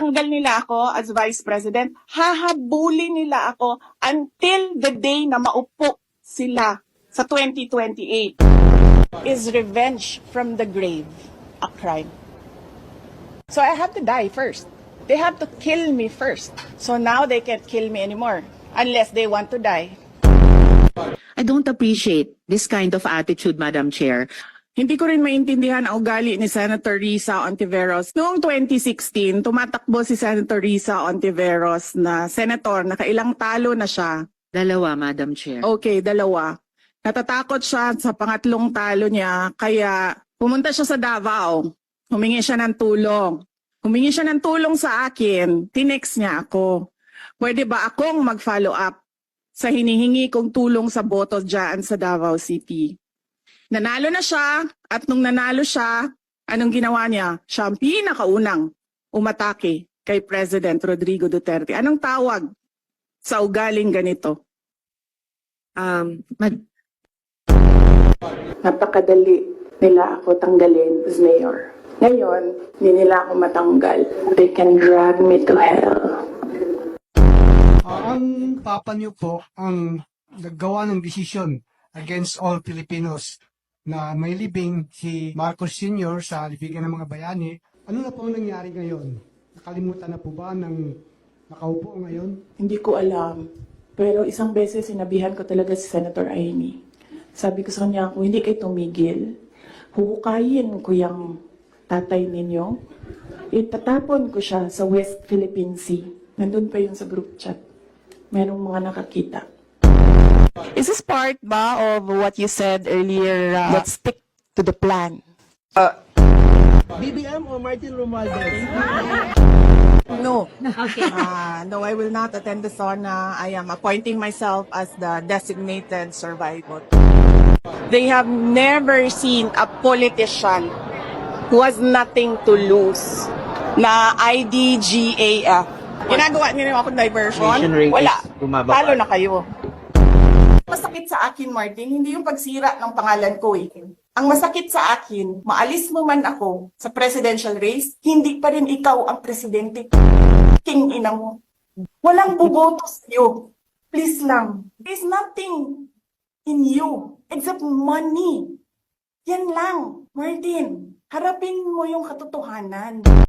Tanggal nila ako as Vice President, hahabulin nila ako until the day na maupo sila sa 2028. Is revenge from the grave a crime? So I have to die first. They have to kill me first. So now they can't kill me anymore unless they want to die. I don't appreciate this kind of attitude, Madam Chair. Hindi ko rin maintindihan ang ugali ni Senator Risa Ontiveros. Noong 2016, tumatakbo si Senator Risa Ontiveros na senator, nakailang talo na siya. Dalawa, Madam Chair. Okay, dalawa. Natatakot siya sa pangatlong talo niya, kaya pumunta siya sa Davao. Humingi siya ng tulong. Humingi siya ng tulong sa akin. Tinext niya ako. Pwede ba akong mag-follow up sa hinihingi kong tulong sa boto dyan sa Davao City? Nanalo na siya, at nung nanalo siya, anong ginawa niya? Siya ang pinakaunang umatake kay President Rodrigo Duterte. Anong tawag sa ugaling ganito? Napakadali nila ako tanggalin as mayor. Ngayon, hindi nila ako matanggal. They can drag me to hell. Ang papa niyo po ang naggawa ng desisyon against all Filipinos na may libing si Marcos Sr. sa libigan ng mga bayani. Ano na po ang nangyari ngayon? Nakalimutan na po ba ng nakaupo ngayon? Hindi ko alam. Pero isang beses sinabihan ko talaga si Senator Amy. Sabi ko sa kanya, kung hindi kayo tumigil, huhukayin ko yung tatay ninyo. Itatapon ko siya sa West Philippine Sea. Nandun pa yun sa group chat. Merong mga nakakita. Is this part ba of what you said earlier, let's stick to the plan? BBM o Martin Romualdez? No. Okay. No, I will not attend the SONA. I am appointing myself as the designated survivor. They have never seen a politician who has nothing to lose na IDGAF. Ginagawa niyo ako diversion? Wala. Talo na kayo. Masakit sa akin, Martin, hindi yung pagsira ng pangalan ko eh. Ang masakit sa akin, maalis mo man ako sa presidential race, hindi pa rin ikaw ang presidente. King ina mo. Walang buboto sa'yo. Please lang. There's nothing in you except money. Yan lang, Martin. Harapin mo yung katotohanan.